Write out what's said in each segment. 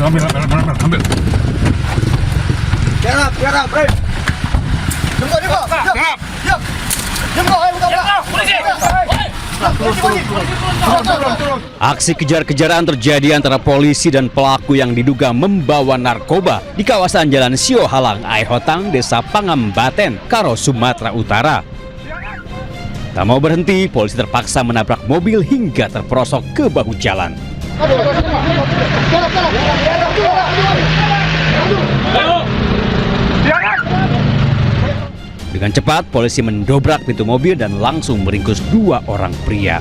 ambil. Tiarap, Bre. Jempol. Yuk. Jempol, ayo buka. Aksi kejar-kejaran terjadi antara polisi dan pelaku yang diduga membawa narkoba di kawasan Jalan Sio Halang, Aihotang, Desa Pangambaten, Karo, Sumatera Utara. Tak mau berhenti, polisi terpaksa menabrak mobil hingga terperosok ke bahu jalan. Dengan cepat, polisi mendobrak pintu mobil dan langsung meringkus dua orang pria.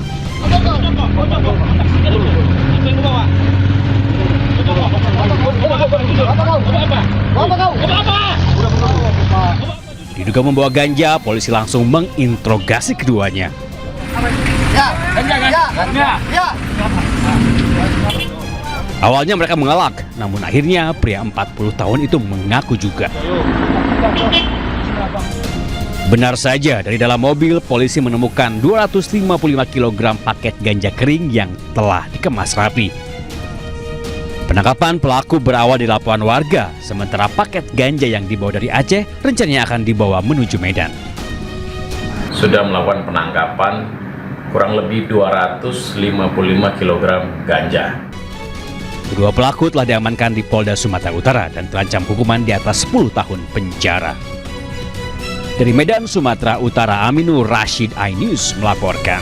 Diduga membawa ganja, polisi langsung menginterogasi keduanya. Awalnya mereka mengelak, namun akhirnya pria 40 tahun itu mengaku juga. Benar saja, dari dalam mobil polisi menemukan 255 kg paket ganja kering yang telah dikemas rapi. Penangkapan pelaku berawal di laporan warga, sementara paket ganja yang dibawa dari Aceh rencananya akan dibawa menuju Medan. Sudah melakukan penangkapan kurang lebih 255 kg ganja. Kedua pelaku telah diamankan di Polda Sumatera Utara dan terancam hukuman di atas 10 tahun penjara. Dari Medan, Sumatera Utara, Aminur Rashid, iNews melaporkan.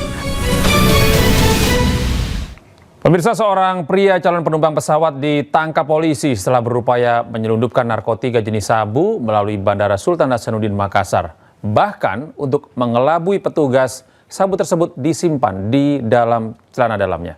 Pemirsa, seorang pria calon penumpang pesawat ditangkap polisi setelah berupaya menyelundupkan narkotika jenis sabu melalui Bandara Sultan Hasanuddin Makassar. Bahkan untuk mengelabui petugas, sabu tersebut disimpan di dalam celana dalamnya.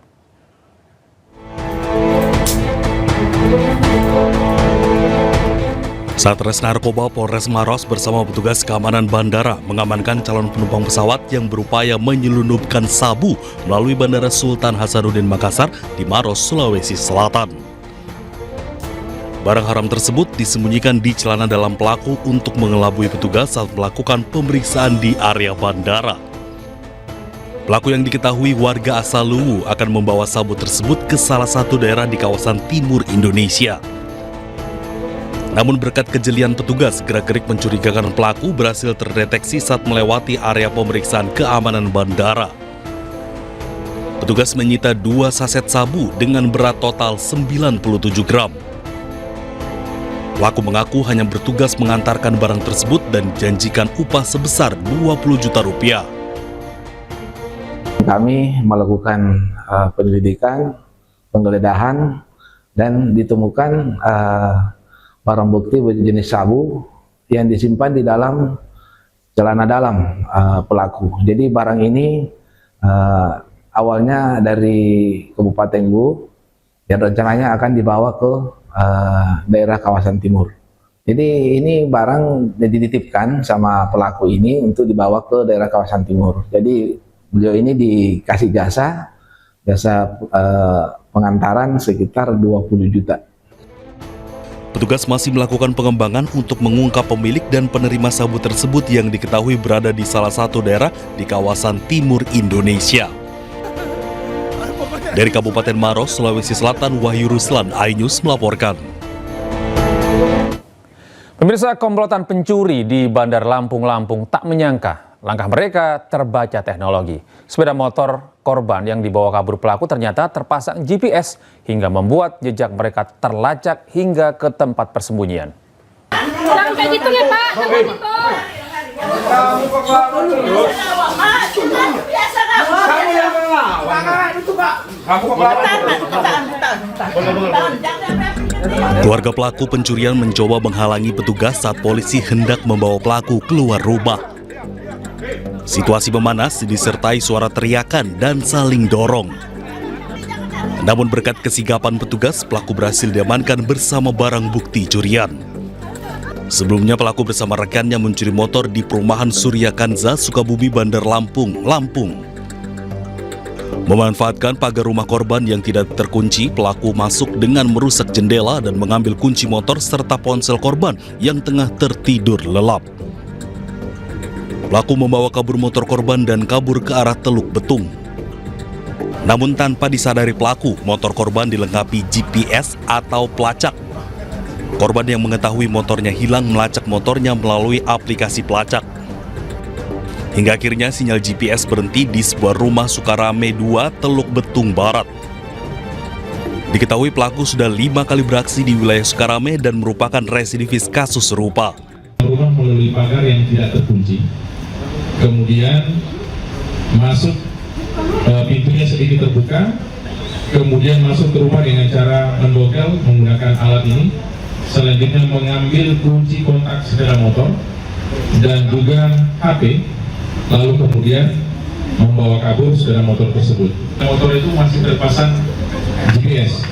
Satres Narkoba Polres Maros bersama petugas keamanan bandara mengamankan calon penumpang pesawat yang berupaya menyelundupkan sabu melalui Bandara Sultan Hasanuddin Makassar di Maros, Sulawesi Selatan. Barang haram tersebut disembunyikan di celana dalam pelaku untuk mengelabui petugas saat melakukan pemeriksaan di area bandara. Pelaku yang diketahui warga asal Luwu akan membawa sabu tersebut ke salah satu daerah di kawasan timur Indonesia. Namun berkat kejelian petugas, gerak-gerik mencurigakan pelaku berhasil terdeteksi saat melewati area pemeriksaan keamanan bandara. Petugas menyita 2 saset sabu dengan berat total 97 gram. Pelaku mengaku hanya bertugas mengantarkan barang tersebut dan janjikan upah sebesar 20 juta rupiah. Kami melakukan penyelidikan, penggeledahan, dan ditemukan barang bukti berjenis sabu yang disimpan di dalam celana dalam pelaku. Jadi barang ini awalnya dari Kabupaten Luwu dan rencananya akan dibawa ke daerah kawasan timur. Jadi ini barang dititipkan sama pelaku ini untuk dibawa ke daerah kawasan timur. Jadi beliau ini dikasih jasa pengantaran sekitar 20 juta. Petugas masih melakukan pengembangan untuk mengungkap pemilik dan penerima sabu tersebut yang diketahui berada di salah satu daerah di kawasan timur Indonesia. Dari Kabupaten Maros, Sulawesi Selatan, Wahyu Ruslan, iNews melaporkan. Pemirsa, komplotan pencuri di Bandar Lampung tak menyangka langkah mereka terbaca teknologi. Sepeda motor korban yang dibawa kabur pelaku ternyata terpasang GPS hingga membuat jejak mereka terlacak hingga ke tempat persembunyian. Jangan kayak gitu ya, Pak. Jangan gitu. Keluarga pelaku pencurian mencoba menghalangi petugas saat polisi hendak membawa pelaku keluar rumah. Situasi memanas disertai suara teriakan dan saling dorong. Namun berkat kesigapan petugas, pelaku berhasil diamankan bersama barang bukti curian. Sebelumnya pelaku bersama rekannya mencuri motor di perumahan Surya Kanza, Sukabumi, Bandar Lampung. Memanfaatkan pagar rumah korban yang tidak terkunci, pelaku masuk dengan merusak jendela dan mengambil kunci motor serta ponsel korban yang tengah tertidur lelap. Pelaku membawa kabur motor korban dan kabur ke arah Teluk Betung. Namun tanpa disadari pelaku, motor korban dilengkapi GPS atau pelacak. Korban yang mengetahui motornya hilang melacak motornya melalui aplikasi pelacak. Hingga akhirnya sinyal GPS berhenti di sebuah rumah Sukarame 2, Teluk Betung Barat. Diketahui pelaku sudah 5 kali beraksi di wilayah Sukarame dan merupakan residivis kasus serupa. Rumah melalui pagar yang tidak terkunci, kemudian masuk, pintunya sedikit terbuka, kemudian masuk ke rumah dengan cara mendobel menggunakan alat ini. Selanjutnya mengambil kunci kontak sepeda motor dan juga HP, lalu kemudian membawa kabur sepeda motor tersebut. Motor itu masih terpasang GPS.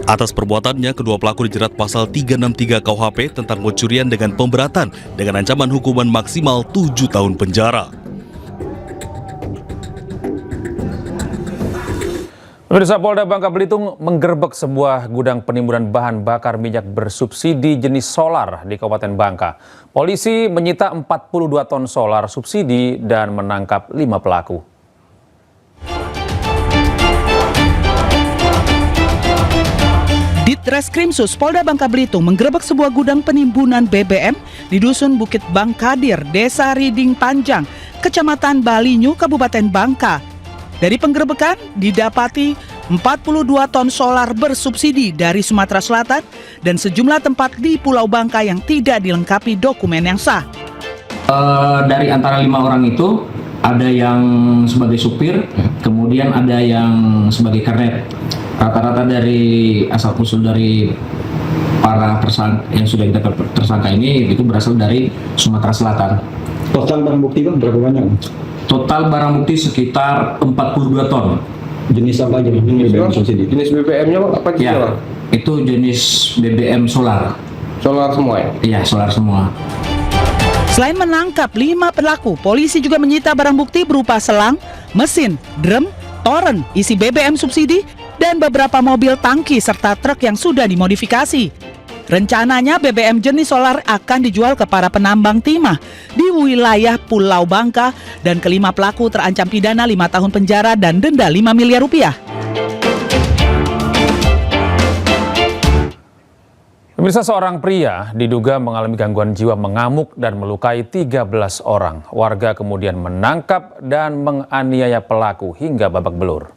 Atas perbuatannya, kedua pelaku dijerat pasal 363 KUHP tentang pencurian dengan pemberatan dengan ancaman hukuman maksimal 7 tahun penjara. Pemirsa, Polda Bangka Belitung menggerebek sebuah gudang penimbunan bahan bakar minyak bersubsidi jenis solar di Kabupaten Bangka. Polisi menyita 42 ton solar subsidi dan menangkap 5 pelaku. Ditreskrimsus Polda Bangka Belitung menggerebek sebuah gudang penimbunan BBM di Dusun Bukit Bangkadir, Desa Riding Panjang, Kecamatan Balinyu, Kabupaten Bangka. Dari penggerebekan didapati 42 ton solar bersubsidi dari Sumatera Selatan dan sejumlah tempat di Pulau Bangka yang tidak dilengkapi dokumen yang sah. Dari antara 5 orang itu ada yang sebagai supir, kemudian ada yang sebagai kernet. Rata-rata dari asal-usul dari para tersangka yang sudah kita tersangka ini itu berasal dari Sumatera Selatan. Total barang bukti Bang berapa banyak? Total barang bukti sekitar 42 ton. Jenis apa aja? BBM subsidi. Jenis BBM-nya apa sih? Ya, itu jenis BBM solar. Solar semua ya? Iya, solar semua. Selain menangkap 5 pelaku, polisi juga menyita barang bukti berupa selang, mesin, drum, toren isi BBM subsidi, dan beberapa mobil tangki serta truk yang sudah dimodifikasi. Rencananya BBM jenis solar akan dijual ke para penambang timah di wilayah Pulau Bangka dan kelima pelaku terancam pidana 5 tahun penjara dan denda 5 miliar rupiah. Pemirsa, seorang pria diduga mengalami gangguan jiwa mengamuk dan melukai 13 orang. Warga kemudian menangkap dan menganiaya pelaku hingga babak belur.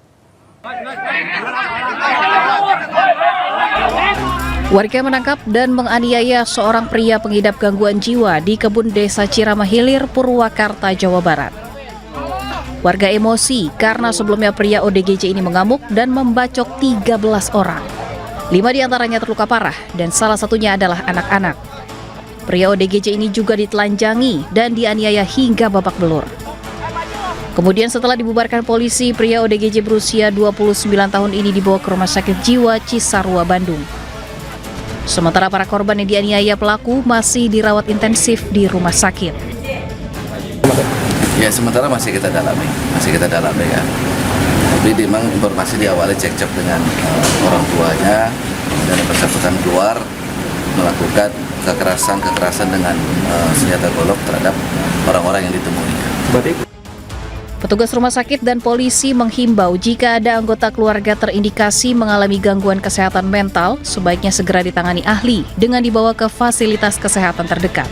Warga menangkap dan menganiaya seorang pria pengidap gangguan jiwa di kebun desa Cirama Hilir, Purwakarta, Jawa Barat. Warga emosi karena sebelumnya pria ODGJ ini mengamuk dan membacok 13 orang. 5 diantaranya terluka parah dan salah satunya adalah anak-anak. Pria ODGJ ini juga ditelanjangi dan dianiaya hingga babak belur. Kemudian setelah dibubarkan polisi, pria ODGJ berusia 29 tahun ini dibawa ke Rumah Sakit Jiwa Cisarua, Bandung. Sementara para korban yang dianiaya pelaku masih dirawat intensif di rumah sakit. Ya, sementara masih kita dalami ya. Tapi memang informasi diawali cekcok dengan orang tuanya dan yang bersangkutan keluar melakukan kekerasan dengan senjata golok terhadap orang-orang yang ditemuinya. Petugas rumah sakit dan polisi menghimbau jika ada anggota keluarga terindikasi mengalami gangguan kesehatan mental, sebaiknya segera ditangani ahli dengan dibawa ke fasilitas kesehatan terdekat.